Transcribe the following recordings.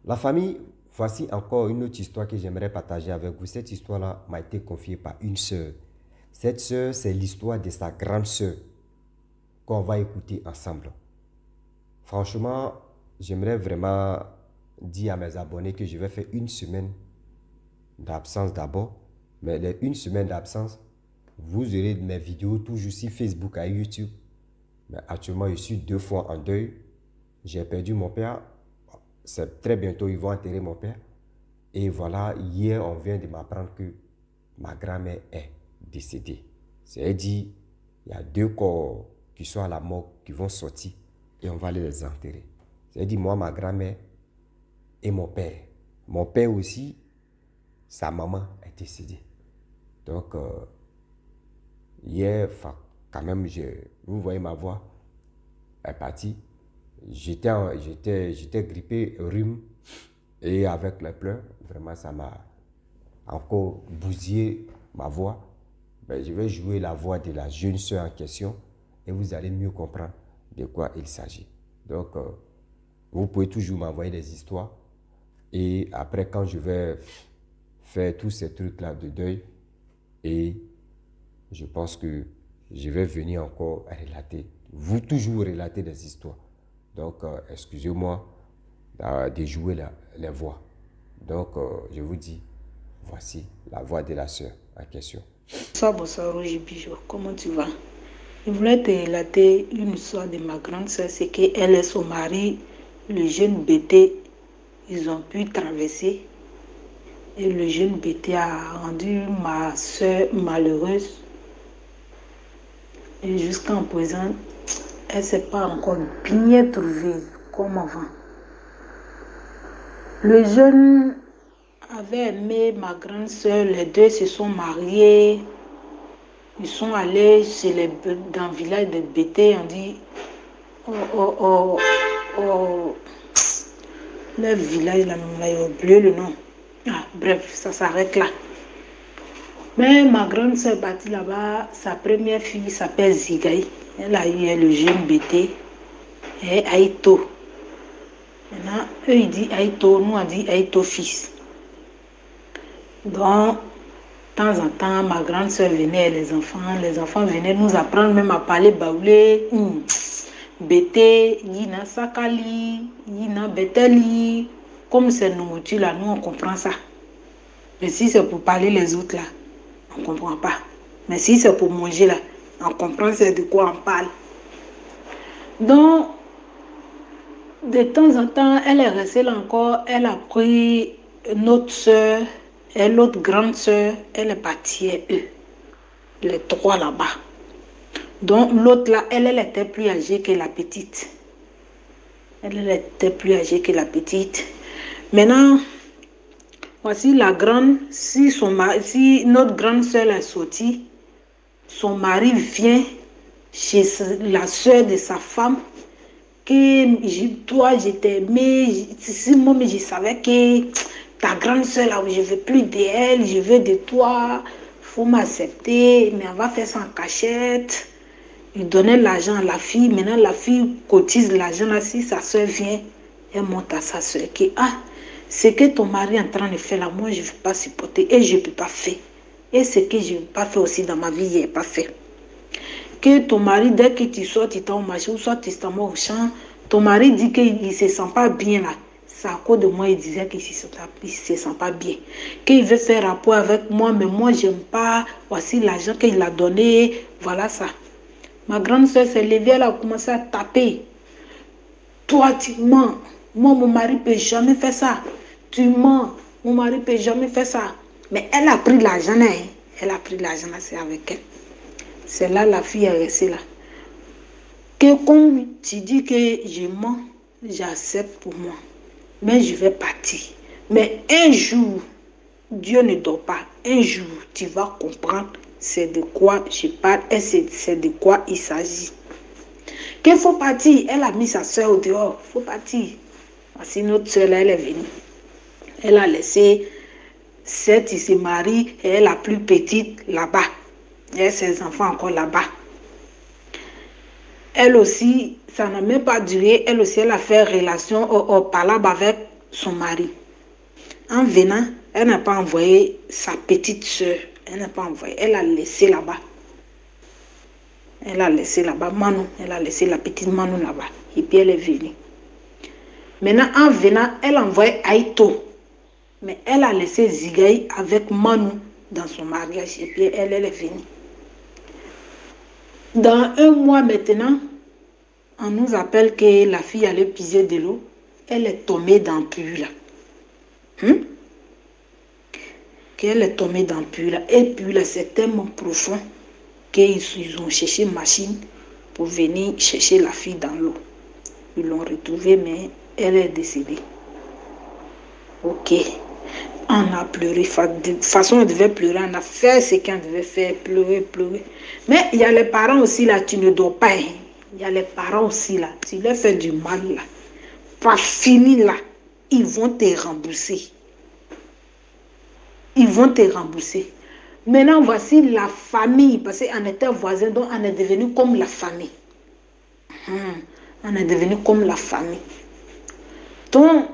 La famille, voici encore une autre histoire que j'aimerais partager avec vous. Cette histoire-là m'a été confiée par une sœur. Cette sœur, c'est l'histoire de sa grande sœur qu'on va écouter ensemble. Franchement, j'aimerais vraiment dire à mes abonnés que je vais faire une semaine d'absence d'abord. Mais les une semaine d'absence, vous aurez mes vidéos toujours sur Facebook et YouTube. Mais actuellement, je suis 2 fois en deuil. J'ai perdu mon père. C'est très bientôt, ils vont enterrer mon père. Et voilà, hier, on vient de m'apprendre que ma grand-mère est décédée. C'est-à-dire, il y a 2 corps qui sont à la mort, qui vont sortir et on va les enterrer. C'est-à-dire, moi, ma grand-mère et mon père. Mon père aussi, sa maman est décédée. Donc, hier, quand même, vous voyez ma voix est partie. J'étais grippé, rhume, et avec les pleurs, vraiment, ça m'a encore bousillé ma voix. Ben, je vais jouer la voix de la jeune sœur en question et vous allez mieux comprendre de quoi il s'agit. Donc, vous pouvez toujours m'envoyer des histoires et après, quand je vais faire tous ces trucs-là de deuil, et je pense que je vais venir encore relater, vous toujours relater des histoires. Donc, excusez-moi de jouer les voix. Donc, je vous dis, voici la voix de la sœur en question. Bonsoir, Roger Bijou. Comment tu vas? Je voulais te relater une histoire de ma grande sœur. C'est qu'elle et son mari, le jeune bébé, ils ont pu traverser. Et le jeune bébé a rendu ma sœur malheureuse. Et jusqu'à présent, elle ne s'est pas encore bien trouvée comme avant. Le jeune avait aimé ma grande sœur. Les deux se sont mariés. Ils sont allés dans le village de Bété. On dit, le village, là, il a oublié le nom. Ah, bref, ça s'arrête là. Mais ma grande soeur est partie là-bas. Sa première fille s'appelle Zigaï. Elle a eu le jeune Bété et Aïto. Maintenant, eux, ils disent Aïto, nous, on dit Aïto fils. Donc, de temps en temps, ma grande soeur venait, les enfants venaient nous apprendre même à parler baoulé, bété, yina sakali, yina beteli. Comme c'est nourriture là, nous on comprend ça. Mais si c'est pour parler les autres là, on ne comprend pas. Mais si c'est pour manger là, on comprend c'est de quoi on parle. Donc, de temps en temps, elle est restée là encore, elle a pris notre soeur et l'autre grande soeur, elle est partie eux. Les 3 là-bas. Donc l'autre là, elle était plus âgée que la petite. Elle était plus âgée que la petite. Maintenant, voici la grande. Si notre grande soeur est sortie, son mari vient chez la soeur de sa femme. Que toi, je t'aimais. Si moi, je savais que ta grande soeur là, je ne veux plus d'elle, je veux de toi. Faut m'accepter, mais on va faire ça en cachette. Il donnait l'argent à la fille. Maintenant, la fille cotise l'argent là. Si sa soeur vient, elle monte à sa soeur. Ce que ton mari est en train de faire là, moi, je ne veux pas supporter et je ne peux pas faire. Et ce que je ne veux pas faire aussi dans ma vie, je n'ai pas fait. Que ton mari, dès que tu sors, tu t'en au marché ou soit tu t'en au champ, ton mari dit qu'il ne se sent pas bien là. C'est à cause de moi, il disait qu'il ne se sent pas bien. Qu'il veut faire rapport avec moi, mais moi, je n'aime pas. Voici l'argent qu'il a donné. Voilà ça. Ma grande soeur s'est levée, elle a commencé à taper. Toi, tu mens. Moi, mon mari ne peut jamais faire ça. Tu mens. Mon mari ne peut jamais faire ça. Mais elle a pris l'argent. Hein. Elle a pris l'argent, c'est avec elle. C'est là la fille est restée là. Que comme tu dis que je mens, j'accepte pour moi. Mais je vais partir. Mais un jour, Dieu ne dort pas. Un jour, tu vas comprendre c'est de quoi je parle et c'est de quoi il s'agit. Qu'il faut partir. Elle a mis sa soeur au dehors. Il faut partir. Voici notre soeur là, elle est venue. Elle a laissé cette, il se marie et elle la plus petite là-bas. Et ses enfants encore là-bas. Elle aussi, ça n'a même pas duré. Elle aussi, elle a fait relation au palabre avec son mari. En venant, elle n'a pas envoyé sa petite soeur. Elle n'a pas envoyé. Elle a laissé là-bas. Elle a laissé là-bas Manu. Elle a laissé la petite Manu là-bas. Et puis elle est venue. Maintenant, en venant, elle a envoyé Aïto. Mais elle a laissé Zigaï avec Manu dans son mariage. Et puis elle est venue. Dans un mois maintenant, on nous appelle que la fille allait piser de l'eau. Elle est tombée dans le puits là. Qu'elle est tombée dans le puits là. Et puis là, c'est tellement profond qu'ils ont cherché une machine pour venir chercher la fille dans l'eau. Ils l'ont retrouvée, mais elle est décédée. Ok. On a pleuré. De toute façon, on devait pleurer. On a fait ce qu'on devait faire. Pleurer, pleurer. Mais il y a les parents aussi là. Tu ne dors pas. Il y a les parents aussi là. Tu leur fais du mal là. Pas fini là. Ils vont te rembourser. Ils vont te rembourser. Maintenant, voici la famille. Parce qu'on était voisins, donc on est devenu comme la famille. On est devenu comme la famille. Donc,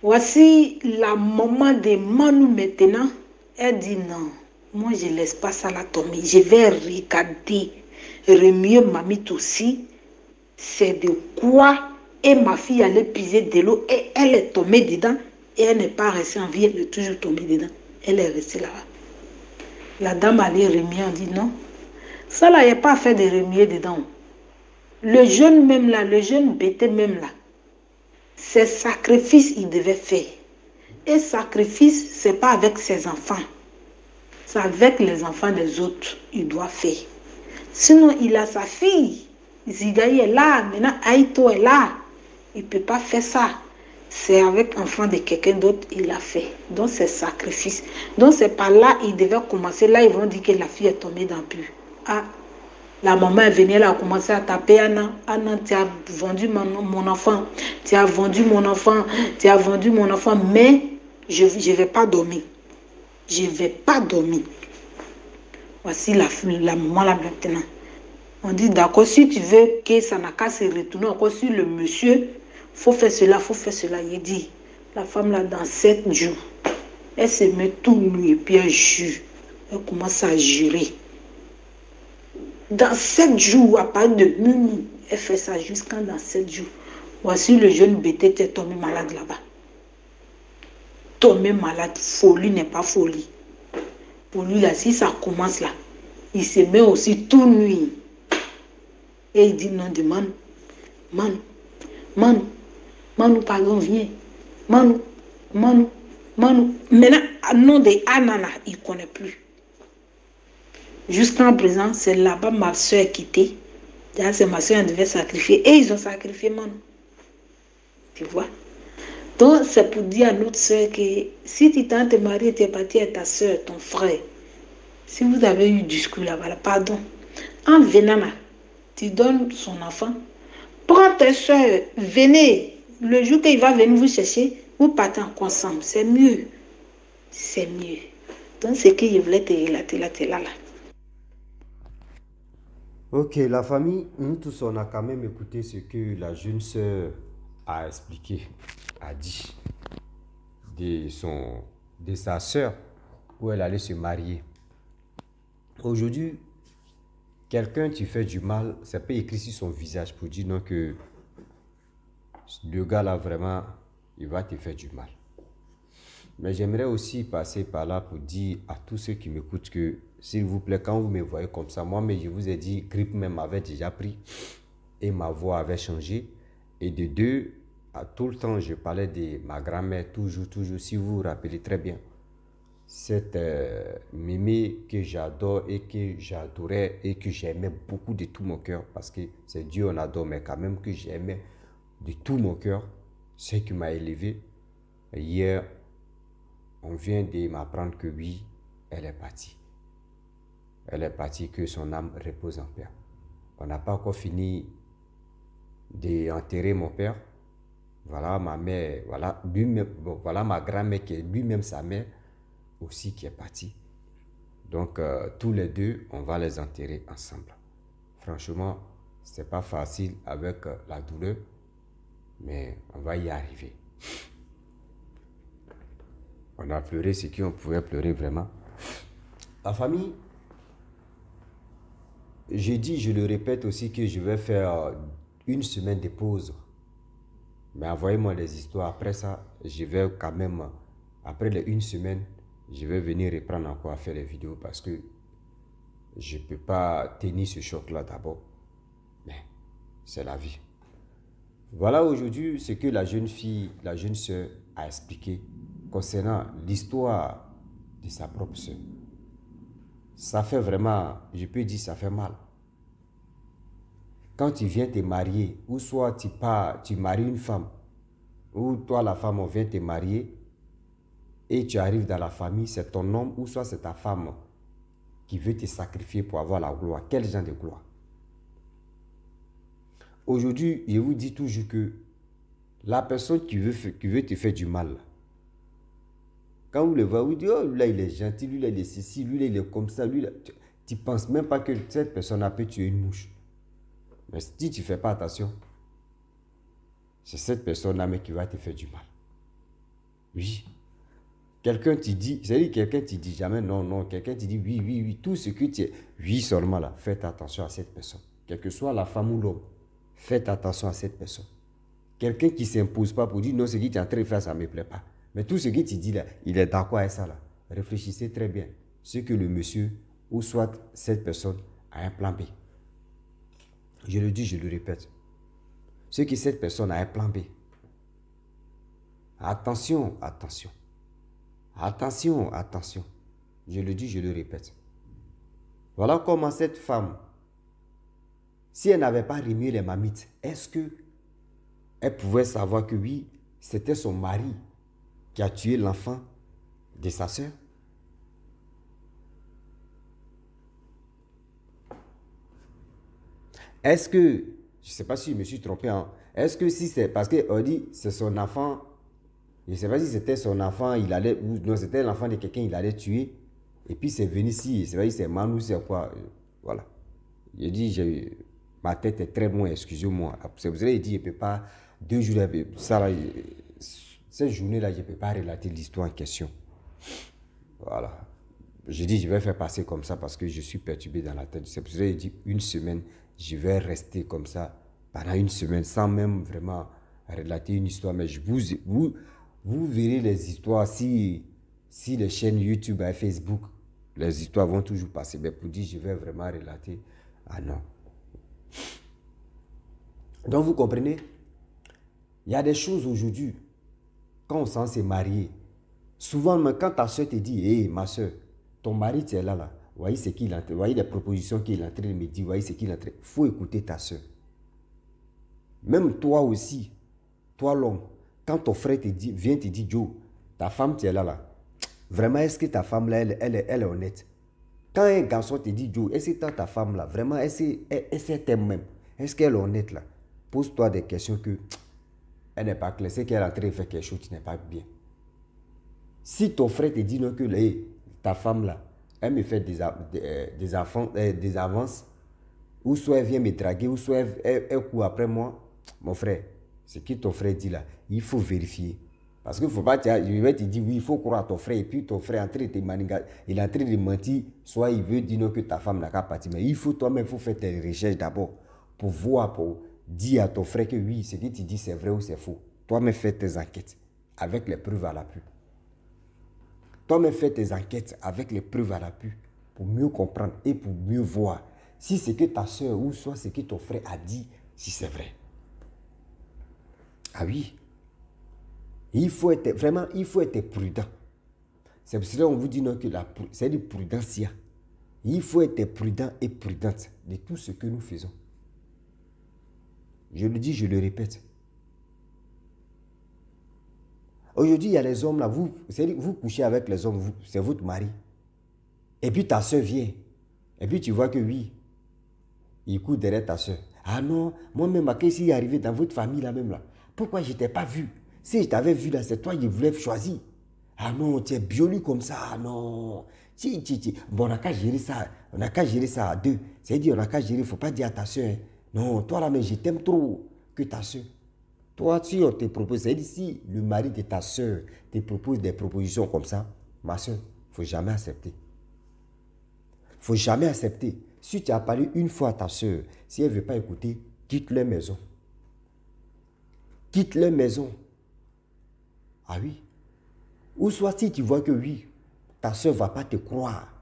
voici la maman de Manu maintenant. Elle dit non, moi je ne laisse pas ça là tomber. Je vais regarder, remuer mamie aussi. C'est de quoi. Et ma fille allait piser de l'eau et elle est tombée dedans. Et elle n'est pas restée en vie, elle est toujours tombée dedans. Elle est restée là-bas. La dame allait remuer, on dit non. Ça là, il n'y a pas à faire de remuer dedans. Le jeune même là, le jeune bêté même là, c'est sacrifice il devait faire. Et sacrifice, c'est pas avec ses enfants. C'est avec les enfants des autres, il doit faire. Sinon, il a sa fille. Zigaï est là, maintenant Aïto est là. Il ne peut pas faire ça. C'est avec l'enfant de quelqu'un d'autre, il a fait. Donc, c'est sacrifice. Donc, c'est par là, il devait commencer. Là, ils vont dire que la fille est tombée dans le puits. Ah, la maman est venue, elle a commencé à taper Anna. Anna, tu as vendu mon enfant. Tu as vendu mon enfant. Tu as vendu mon enfant. Mais je ne vais pas dormir. Je ne vais pas dormir. Voici la maman là maintenant. On dit d'accord, si tu veux que ça n'a qu'à se retourner encore sur le monsieur, faut faire cela, faut faire cela. Il dit, la femme là, dans 7 jours, elle se met tout nue et puis elle jure. Elle commence à jurer. Dans 7 jours, à partir de minuit, elle fait ça jusqu'à dans 7 jours. Voici le jeune bêté qui est tombé malade là-bas. Tombé malade, folie n'est pas folie. Pour lui là, si ça commence là, il se met aussi tout nuit. Et il dit non de Manu. Manu, pardon, viens. Manu. Maintenant, nom de Anana, il ne connaît plus. Jusqu'en présent, c'est là-bas ma soeur est quittée. C'est ma soeur qui devait sacrifier. Et ils ont sacrifié Manu. Tu vois? Donc, c'est pour dire à notre soeur que si tu t'es marié, tu es parti à ta soeur, ton frère. Si vous avez eu du discours là-bas, pardon. En venant là, tu donnes son enfant. Prends tes soeurs, venez. Le jour qu'il va venir vous chercher, vous partez ensemble. C'est mieux. C'est mieux. Donc, c'est que je voulais te relater là. Ok, la famille, nous tous, on a quand même écouté ce que la jeune sœur a expliqué, a dit de sa sœur où elle allait se marier. Aujourd'hui, quelqu'un tu fais du mal, ça peut écrire sur son visage pour dire non que le gars là vraiment, il va te faire du mal. Mais j'aimerais aussi passer par là pour dire à tous ceux qui m'écoutent que s'il vous plaît, quand vous me voyez comme ça, moi mais je vous ai dit, grippe même m'avait déjà pris et ma voix avait changé. Et de deux, à tout le temps, je parlais de ma grand-mère, toujours, si vous vous rappelez très bien. Cette mémé que j'adore et que j'adorais et que j'aimais beaucoup de tout mon cœur, parce que c'est Dieu on adore, mais quand même que j'aimais de tout mon cœur, ce qui m'a élevé. Hier, on vient de m'apprendre que oui, elle est partie. Elle est partie, que son âme repose en paix. On n'a pas encore fini d'enterrer mon père. Voilà ma mère, voilà lui-même, bon, voilà ma grand-mère qui est lui-même sa mère aussi qui est partie. Donc tous les deux, on va les enterrer ensemble. Franchement, c'est pas facile avec la douleur, mais on va y arriver. On a pleuré ce qu'on pouvait pleurer vraiment. La famille, j'ai dit, je le répète aussi, que je vais faire une semaine de pause. Mais envoyez-moi des histoires. Après ça, je vais quand même, après les une semaine, je vais venir reprendre encore à faire les vidéos parce que je ne peux pas tenir ce choc-là d'abord. Mais c'est la vie. Voilà aujourd'hui ce que la jeune fille, la jeune sœur a expliqué concernant l'histoire de sa propre sœur. Ça fait vraiment, je peux dire, ça fait mal. Quand tu viens te marier, ou soit tu maries une femme, ou toi la femme, on vient te marier, et tu arrives dans la famille, c'est ton homme, ou soit c'est ta femme qui veut te sacrifier pour avoir la gloire. Quel genre de gloire? Aujourd'hui, je vous dis toujours que la personne qui veut te faire du mal, quand vous le voyez, vous dites, oh, lui là, il est gentil, lui là, il est ceci, lui là, il est comme ça, lui là. Tu ne penses même pas que cette personne a pu tuer une mouche. Mais si tu ne fais pas attention, c'est cette personne-là qui va te faire du mal. Oui. Quelqu'un te dit, c'est-à-dire quelqu'un te dit jamais non, non. Quelqu'un te dit oui, oui, oui. Tout ce que tu es, oui seulement là. Faites attention à cette personne. Quelle que soit la femme ou l'homme, faites attention à cette personne. Quelqu'un qui ne s'impose pas pour dire non, ce que tu es en train de faire, ça ne me plaît pas. Mais tout ce que tu dis là, il est d'accord avec ça là. Réfléchissez très bien. Ce que le monsieur ou soit cette personne a un plan B. Je le dis, je le répète. Ce que cette personne a un plan B. Attention, attention. Attention, attention. Je le dis, je le répète. Voilà comment cette femme, si elle n'avait pas remué les mamites, est-ce qu'elle pouvait savoir que oui, c'était son mari qui a tué l'enfant de sa soeur? Est-ce que, je ne sais pas si je me suis trompé, hein, est-ce que si c'est parce qu'on dit c'est son enfant, je ne sais pas si c'était son enfant, il allait, ou non, c'était l'enfant de quelqu'un, il allait tuer, et puis c'est venu ici, c'est vrai, c'est Manou, c'est quoi, voilà. Je dis, ma tête est très loin, excusez-moi. C'est pour ça que je dis, je ne peux pas, 2 jours, ça là, cette journée-là, je ne peux pas relater l'histoire en question. Voilà. Je dis, je vais faire passer comme ça parce que je suis perturbé dans la tête. C'est pour ça que je dis, une semaine, je vais rester comme ça pendant une semaine sans même vraiment relater une histoire. Mais vous verrez les histoires si les chaînes YouTube et Facebook, les histoires vont toujours passer. Mais pour dire, je vais vraiment relater. Ah non. Donc vous comprenez, il y a des choses aujourd'hui, quand on s'en s'est marié, souvent quand ta soeur te dit, hé ma soeur, ton mari tu es là, voyez ce qu'il est en train, voyez les propositions qu'il est en train de me dire, voyez ce qu'il est en train, il faut écouter ta soeur. Même toi aussi, toi l'homme, quand ton frère te dit, vient te dire, Joe, ta femme tu es là, vraiment est-ce que ta femme là, elle est honnête? Quand un garçon te dit, Joe, est-ce que ta femme là, vraiment, est-ce qu'elle t'aime même? Est-ce qu'elle est honnête là? Pose-toi des questions que elle n'est pas claire, c'est qu'elle est en train de faire quelque chose qui n'est pas bien. Si ton frère te dit non, que hey, ta femme là, elle me fait des avances, ou soit elle vient me draguer, ou soit elle court après moi, mon frère, ce que ton frère dit là, il faut vérifier. Parce qu'il ne faut pas, je vais te dire, oui, il faut croire à ton frère, et puis ton frère est en train de te manigaler, il est en train de mentir, soit il veut dire non, que ta femme n'a qu'à partir. Mais il faut toi-même, il faut faire tes recherches d'abord, pour voir, pour dire à ton frère que oui, ce que tu dis c'est vrai ou c'est faux. Toi-même fais tes enquêtes avec les preuves à l'appui. Toi-même fais tes enquêtes avec les preuves à l'appui pour mieux comprendre et pour mieux voir si ce que ta soeur ou soit ce que ton frère a dit, si c'est vrai. Ah oui. Il faut être prudent. C'est pour cela qu'on vous dit non que c'est de prudence. Il faut être prudent et prudente de tout ce que nous faisons. Je le dis, je le répète. Aujourd'hui, il y a les hommes là, vous couchez avec les hommes, c'est votre mari. Et puis ta soeur vient. Et puis tu vois que oui, il court derrière ta soeur. Ah non, moi-même, qu'est-ce qui est arrivé dans votre famille là même là? Pourquoi je ne t'ai pas vu? Si je t'avais vu là, c'est toi qui voulais choisir. Ah non, tu es biolu comme ça, ah non. Bon, on n'a qu'à gérer ça. On n'a qu'à gérer ça à deux. C'est-à-dire, on n'a qu'à gérer, il ne faut pas dire à ta soeur. Hein. Non, toi là, mais je t'aime trop que ta soeur. Toi, si on te propose, c'est ici, le mari de ta soeur te propose des propositions comme ça, ma soeur, il ne faut jamais accepter. Il ne faut jamais accepter. Si tu as parlé une fois à ta soeur, si elle ne veut pas écouter, quitte leur maison. Quitte leur maison. Ah oui. Ou soit si tu vois que oui, ta soeur ne va pas te croire.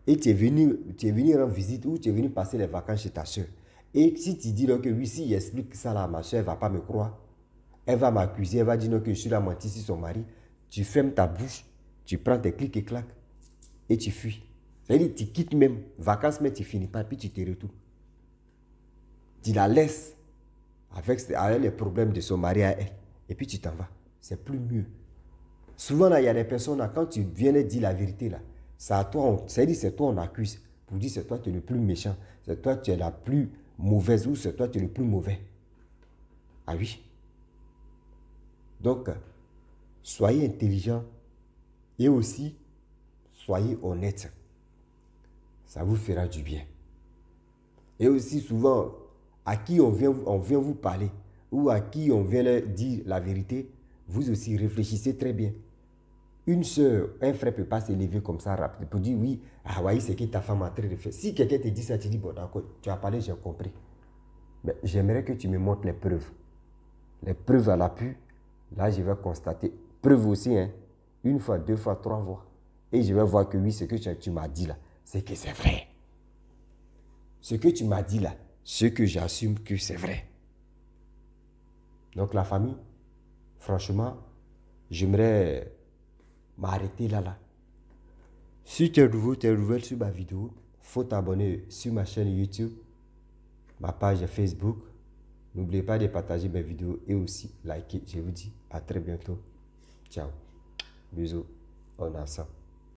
Et tu es venu rendre visite ou tu es venu passer les vacances chez ta soeur. Et si tu dis que oui, si j'explique ça là à ma soeur, elle ne va pas me croire. Elle va m'accuser, elle va dire que je suis la menti sur son mari. Tu fermes ta bouche, tu prends tes clics et claques et tu fuis. C'est-à-dire tu quittes même, vacances, mais tu finis pas, puis tu te retournes. Tu la laisses avec les problèmes de son mari à elle. Et puis tu t'en vas. C'est plus mieux. Souvent, là, il y a des personnes, là, quand tu viens de dire la vérité, là, c'est toi on accuse. Pour dire c'est toi tu es le plus méchant. C'est toi tu es la plus mauvaise ou c'est toi tu es le plus mauvais. Ah oui. Donc, soyez intelligent et aussi, soyez honnête. Ça vous fera du bien. Et aussi souvent, à qui on vient vous parler ou à qui on vient leur dire la vérité, vous aussi réfléchissez très bien. Une soeur, un frère ne peut pas s'élever comme ça rapide pour dire oui, ah oui, c'est que ta femme a très de faire. Si quelqu'un te dit ça, tu dis bon d'accord, tu as parlé, j'ai compris. Mais j'aimerais que tu me montres les preuves. Les preuves à l'appui, là je vais constater. Preuves aussi, hein. Une fois, deux fois, trois fois. Et je vais voir que oui, ce que tu m'as dit là, c'est que c'est vrai. Ce que tu m'as dit là, ce que j'assume que c'est vrai. Donc la famille, franchement, j'aimerais m'arrêter là. Si tu es nouveau, tu es nouvelle sur ma vidéo, il faut t'abonner sur ma chaîne YouTube, ma page Facebook. N'oubliez pas de partager mes vidéos et aussi liker. Je vous dis à très bientôt. Ciao. Bisous. On est ensemble.